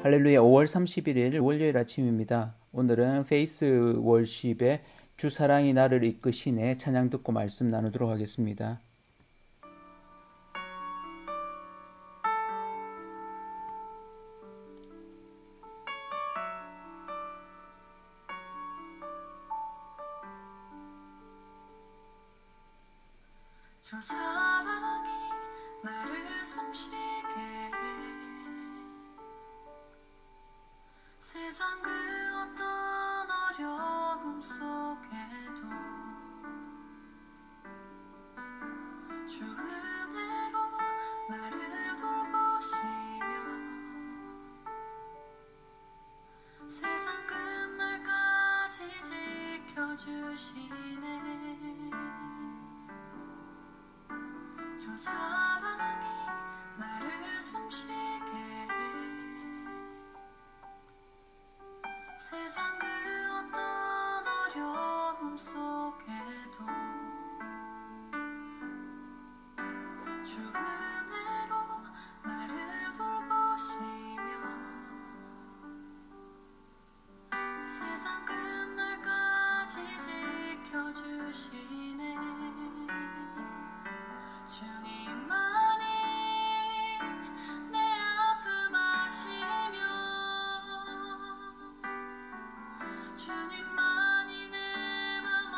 할렐루야. 5월 31일 월요일 아침입니다. 오늘은 페이스 월십의 주 사랑이 나를 이끄시네 찬양 듣고 말씀 나누도록 하겠습니다. 주 사랑이 나를 숨쉬게 해 세상 그 어떤 어려움 속에도 주 은혜로 나를 돌보시며 세상 끝날까지 지켜주시네. 주 사랑이 나를 숨쉬게 해 세상 그 어떤 어려움 속에도 주 은혜로 나를 돌보시며 세상 끝날까지 지켜주시네. 주님만이 내 아픔 아시며 주님만이 내 맘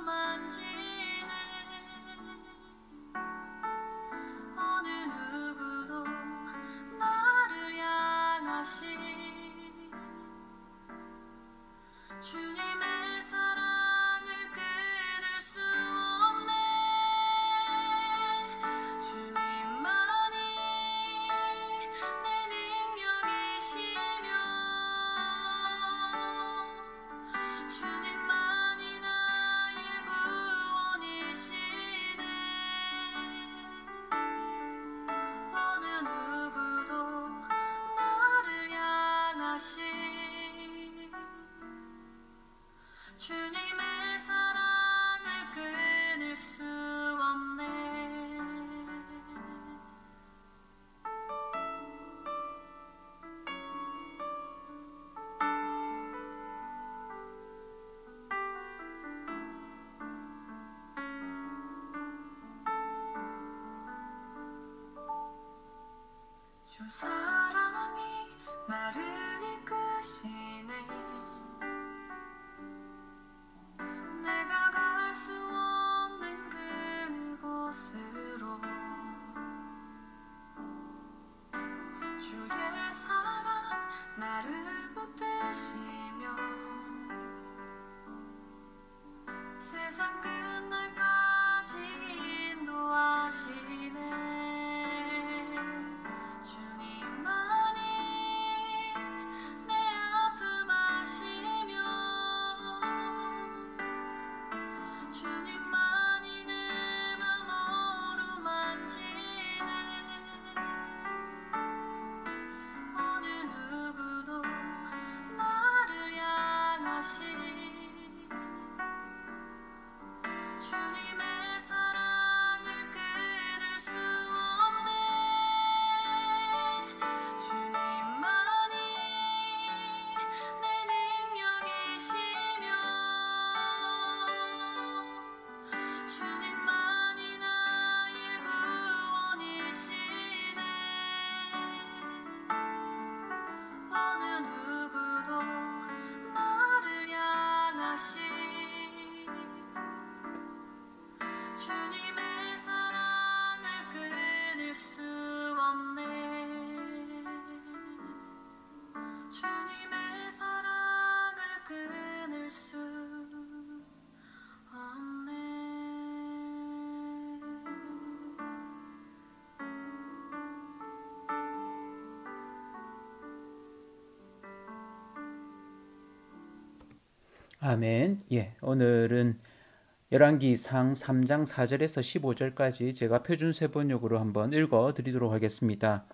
어루만지네. 어느 누구도 나를 향하시니 주님의 사랑을 끊을 수 없네. 주님만이 내 능력이시며 주님만이 나의 구원이시네. 어느 누구도 나를 향하시니 주님의 사랑을 끊을 수 없네. 주 사랑이 나를 이끄시네. 내가 갈 수 없는 그곳으로 주의 사랑 나를 붙드시며 세상 끝날까지 인도하시네. 주님만이 내 아픔 아시며 주님만이 내 맘 어루만지네. 어느 누구도 나를 향하시니 주님의 사랑을 끊을 수 없네. 주님만이 내 능력이시며 주님만이 나의 구원이시네. 어느 누구도 나를 향하시니 주님의 사랑을 끊을 수 없네. 주님의 사랑을 끊을 수 없네. 아멘. 오늘은 열왕기상 3장 4절에서 15절까지 제가 표준 세번역으로 한번 읽어 드리도록 하겠습니다.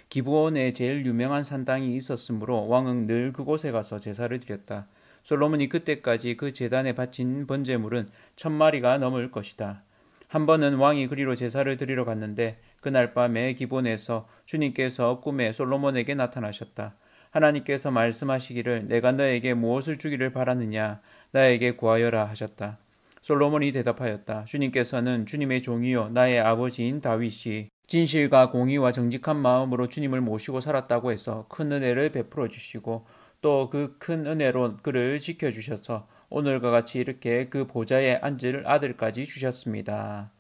기브온에 제일 유명한 산당이 있었으므로 왕은 늘 그곳에 가서 제사를 드렸다. 솔로몬이 그때까지 그 제단에 바친 번제물은 1000마리가 넘을 것이다. 한 번은 왕이 그리로 제사를 드리러 갔는데 그날 밤에 기본에서 주님께서 꿈에 솔로몬에게 나타나셨다. 하나님께서 말씀하시기를 내가 너에게 무엇을 주기를 바라느냐 나에게 구하여라 하셨다. 솔로몬이 대답하였다. 주님께서는 주님의 종이요 나의 아버지인 다윗이 진실과 공의와 정직한 마음으로 주님을 모시고 살았다고 해서 큰 은혜를 베풀어 주시고 또 그 큰 은혜로 그를 지켜주셔서 오늘과 같이 이렇게 그 보좌에 앉을 아들까지 주셨습니다.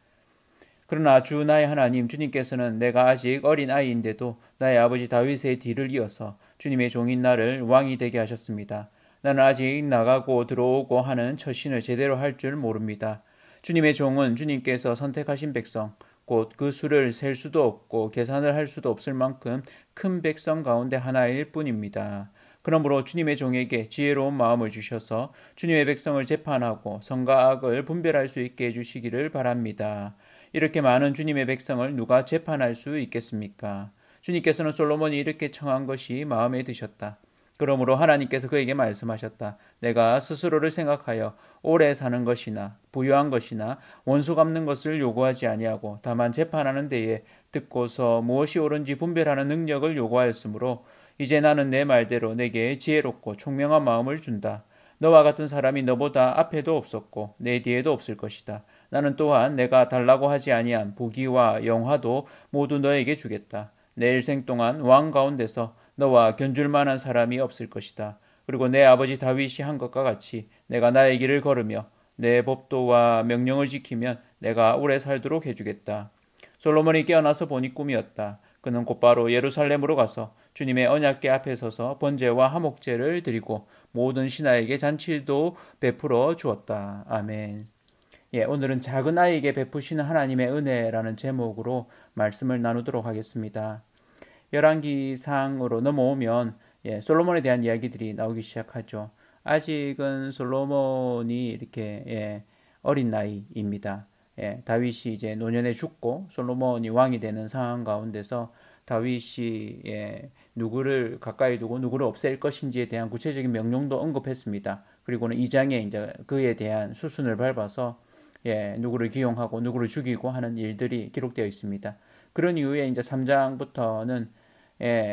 그러나 주 나의 하나님 주님께서는 내가 아직 어린 아이인데도 나의 아버지 다윗의 뒤를 이어서 주님의 종인 나를 왕이 되게 하셨습니다. 나는 아직 나가고 들어오고 하는 처신을 제대로 할 줄 모릅니다. 주님의 종은 주님께서 선택하신 백성, 곧 그 수를 셀 수도 없고 계산을 할 수도 없을 만큼 큰 백성 가운데 하나일 뿐입니다. 그러므로 주님의 종에게 지혜로운 마음을 주셔서 주님의 백성을 재판하고 선과 악을 분별할 수 있게 해주시기를 바랍니다. 이렇게 많은 주님의 백성을 누가 재판할 수 있겠습니까? 주님께서는 솔로몬이 이렇게 청한 것이 마음에 드셨다. 그러므로 하나님께서 그에게 말씀하셨다. 내가 스스로를 생각하여 오래 사는 것이나 부유한 것이나 원수 갚는 것을 요구하지 아니하고 다만 재판하는 데에 듣고서 무엇이 옳은지 분별하는 능력을 요구하였으므로 이제 나는 내 말대로 내게 지혜롭고 총명한 마음을 준다. 너와 같은 사람이 너보다 앞에도 없었고 내 뒤에도 없을 것이다. 나는 또한 내가 달라고 하지 아니한 부귀와 영화도 모두 너에게 주겠다. 내 일생 동안 왕 가운데서 너와 견줄 만한 사람이 없을 것이다. 그리고 내 아버지 다윗이 한 것과 같이 내가 나의 길을 걸으며 내 법도와 명령을 지키면 내가 오래 살도록 해주겠다. 솔로몬이 깨어나서 보니 꿈이었다. 그는 곧바로 예루살렘으로 가서 주님의 언약궤 앞에 서서 번제와 화목제를 드리고 모든 신하에게 잔치도 베풀어 주었다. 아멘. 오늘은 작은 아이에게 베푸시는 하나님의 은혜라는 제목으로 말씀을 나누도록 하겠습니다. 열왕기상으로 넘어오면 솔로몬에 대한 이야기들이 나오기 시작하죠. 아직은 솔로몬이 이렇게 어린 나이입니다. 다윗이 이제 노년에 죽고 솔로몬이 왕이 되는 상황 가운데서 다윗이 누구를 가까이 두고 누구를 없앨 것인지에 대한 구체적인 명령도 언급했습니다. 그리고는 2장에 이제 그에 대한 수순을 밟아서 누구를 기용하고 누구를 죽이고 하는 일들이 기록되어 있습니다. 그런 이후에 이제 3장부터는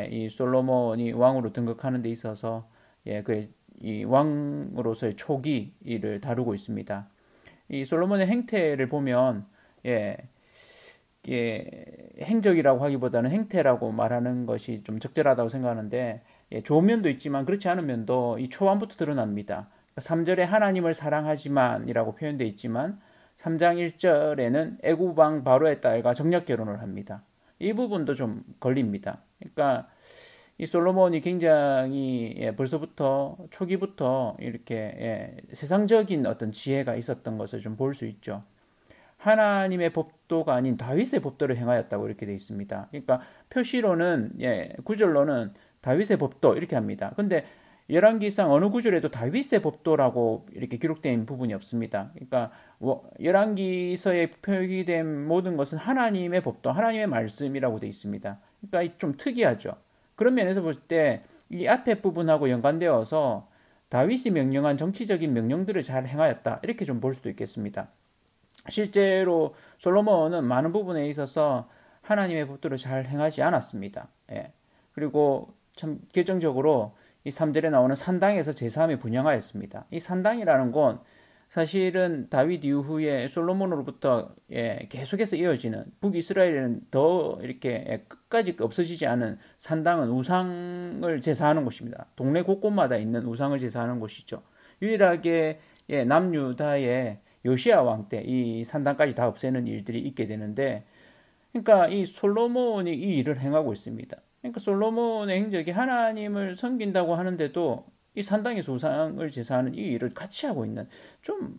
이 솔로몬이 왕으로 등극하는 데 있어서 이 왕으로서의 초기를 다루고 있습니다. 이 솔로몬의 행태를 보면 행적이라고 하기보다는 행태라고 말하는 것이 좀 적절하다고 생각하는데 좋은 면도 있지만 그렇지 않은 면도 이 초반부터 드러납니다. 3절에 하나님을 사랑하지만이라고 표현되어 있지만 3장 1절에는 애굽왕 바로의 딸과 정략 결혼을 합니다. 이 부분도 좀 걸립니다. 그러니까 이 솔로몬이 굉장히 벌써부터 초기부터 이렇게 세상적인 어떤 지혜가 있었던 것을 좀 볼 수 있죠. 하나님의 법도가 아닌 다윗의 법도를 행하였다고 이렇게 되어 있습니다. 그러니까 표시로는 구절로는 다윗의 법도 이렇게 합니다. 근데 열왕기상 어느 구절에도 다윗의 법도라고 이렇게 기록된 부분이 없습니다. 그러니까 열왕기서에 표기된 모든 것은 하나님의 법도, 하나님의 말씀이라고 되어 있습니다. 그러니까 좀 특이하죠. 그런 면에서 볼 때 이 앞에 부분하고 연관되어서 다윗이 명령한 정치적인 명령들을 잘 행하였다. 이렇게 좀 볼 수도 있겠습니다. 실제로 솔로몬은 많은 부분에 있어서 하나님의 법도를 잘 행하지 않았습니다. 그리고 참 결정적으로 이 3절에 나오는 산당에서 제사함에 분향하였습니다. 이 산당이라는 건 사실은 다윗 이후에 솔로몬으로부터 계속해서 이어지는 북이스라엘에는 더 이렇게 끝까지 없어지지 않은 산당은 우상을 제사하는 곳입니다. 동네 곳곳마다 있는 우상을 제사하는 곳이죠. 유일하게 남유다의 요시야 왕 때 이 산당까지 다 없애는 일들이 있게 되는데, 그러니까 이 솔로몬이 이 일을 행하고 있습니다. 그러니까 솔로몬의 행적이 하나님을 섬긴다고 하는데도 이 산당에서 우상을 제사하는 이 일을 같이 하고 있는 좀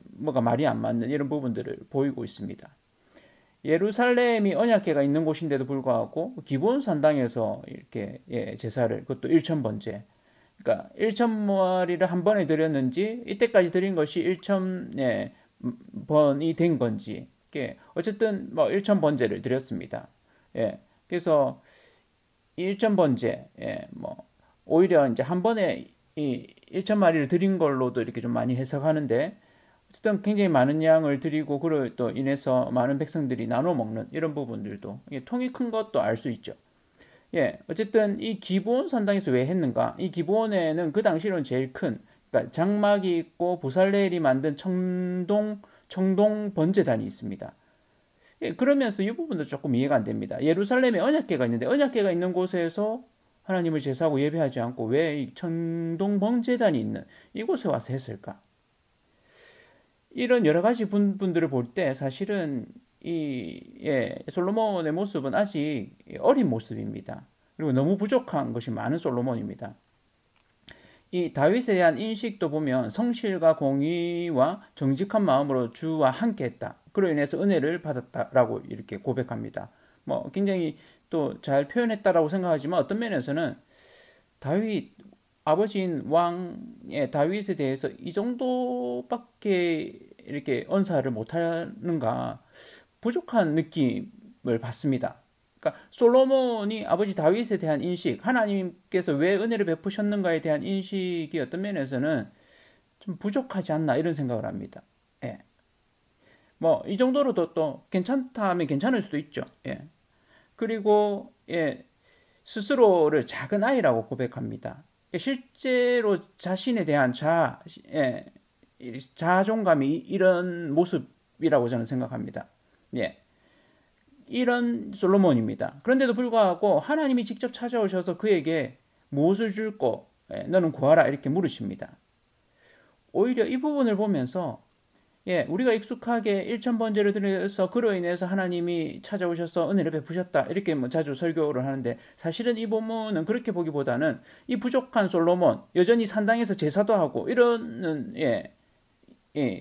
뭐가 말이 안 맞는 이런 부분들을 보이고 있습니다. 예루살렘이 언약궤가 있는 곳인데도 불구하고 기본 산당에서 이렇게 제사를, 그것도 1,000번째, 그러니까 1,000마리를 한 번에 드렸는지 이때까지 드린 것이 1,000번이 된 건지, 어쨌든 뭐 1,000번제를 드렸습니다. 그래서 1,000번제, 뭐 오히려 이제 한 번에 이 1,000마리를 드린 걸로도 이렇게 좀 많이 해석하는데, 어쨌든 굉장히 많은 양을 드리고 그로 또 인해서 많은 백성들이 나눠 먹는 이런 부분들도 통이 큰 것도 알 수 있죠. 예, 어쨌든 이 기브온 산당에서 왜 했는가? 이 기브온에는 그 당시로는 제일 큰, 그러니까 장막이 있고 부살레엘이 만든 청동 번제단이 있습니다. 예, 그러면서 이 부분도 조금 이해가 안 됩니다. 예루살렘에 언약궤가 있는데 언약궤가 있는 곳에서 하나님을 제사하고 예배하지 않고 왜 이 청동 번제단이 있는 이곳에 와서 했을까? 이런 여러 가지 분들을 볼 때 사실은 솔로몬의 모습은 아직 어린 모습입니다. 그리고 너무 부족한 것이 많은 솔로몬입니다. 이 다윗에 대한 인식도 보면 성실과 공의와 정직한 마음으로 주와 함께했다. 그로 인해서 은혜를 받았다라고 이렇게 고백합니다. 뭐 굉장히 또 잘 표현했다라고 생각하지만 어떤 면에서는 다윗 아버지인 왕의 다윗에 대해서 이 정도밖에 이렇게 언사를 못하는가 부족한 느낌을 받습니다. 그러니까 솔로몬이 아버지 다윗에 대한 인식, 하나님께서 왜 은혜를 베푸셨는가에 대한 인식이 어떤 면에서는 좀 부족하지 않나 이런 생각을 합니다. 예. 뭐 이 정도로도 또 괜찮다 하면 괜찮을 수도 있죠. 예. 그리고 스스로를 작은 아이라고 고백합니다. 실제로 자신에 대한 자존감이 이런 모습이라고 저는 생각합니다. 예. 이런 솔로몬입니다. 그런데도 불구하고 하나님이 직접 찾아오셔서 그에게 무엇을 줄꼬 너는 구하라 이렇게 물으십니다. 오히려 이 부분을 보면서 우리가 익숙하게 일천번제를 드려서 그로 인해서 하나님이 찾아오셔서 은혜를 베푸셨다 이렇게 뭐 자주 설교를 하는데 사실은 이 본문은 그렇게 보기보다는 이 부족한 솔로몬 여전히 산당에서 제사도 하고 이런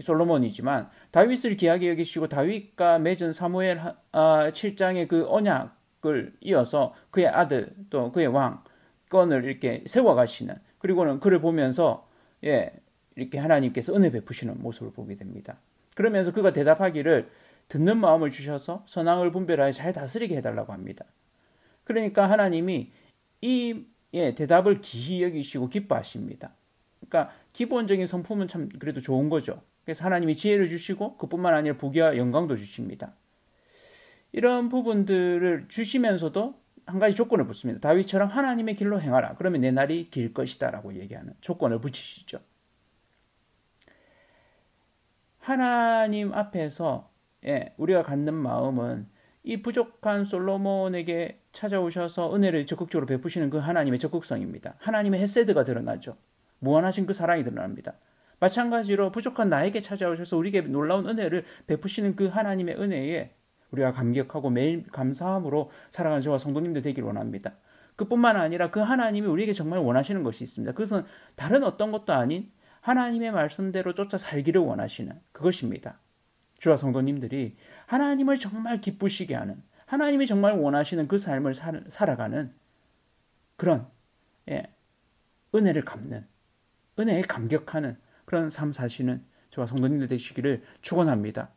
솔로몬이지만 다윗을 귀하게 여기시고 다윗과 맺은 사무엘 7장의 그 언약을 이어서 그의 아들 또 그의 왕권을 이렇게 세워가시는 그리고는 그를 보면서 이렇게 하나님께서 은혜 베푸시는 모습을 보게 됩니다. 그러면서 그가 대답하기를 듣는 마음을 주셔서 선악을 분별하여 잘 다스리게 해달라고 합니다. 그러니까 하나님이 이 대답을 기히 여기시고 기뻐하십니다. 그러니까 기본적인 성품은 참 그래도 좋은 거죠. 그래서 하나님이 지혜를 주시고 그뿐만 아니라 부귀와 영광도 주십니다. 이런 부분들을 주시면서도 한 가지 조건을 붙습니다. 다윗처럼 하나님의 길로 행하라. 그러면 내 날이 길 것이다 라고 얘기하는 조건을 붙이시죠. 하나님 앞에서 우리가 갖는 마음은 이 부족한 솔로몬에게 찾아오셔서 은혜를 적극적으로 베푸시는 그 하나님의 적극성입니다. 하나님의 헤세드가 드러나죠. 무한하신 그 사랑이 드러납니다. 마찬가지로 부족한 나에게 찾아오셔서 우리에게 놀라운 은혜를 베푸시는 그 하나님의 은혜에 우리가 감격하고 매일 감사함으로 살아가는 저와 성도님들 되기를 원합니다. 그뿐만 아니라 그 하나님이 우리에게 정말 원하시는 것이 있습니다. 그것은 다른 어떤 것도 아닌 하나님의 말씀대로 쫓아 살기를 원하시는 그것입니다. 주와 성도님들이 하나님을 정말 기쁘시게 하는 하나님이 정말 원하시는 그 삶을 살아가는 그런 은혜를 갚는 은혜에 감격하는 그런 삶 사시는 저와 성도님들 되시기를 축원합니다.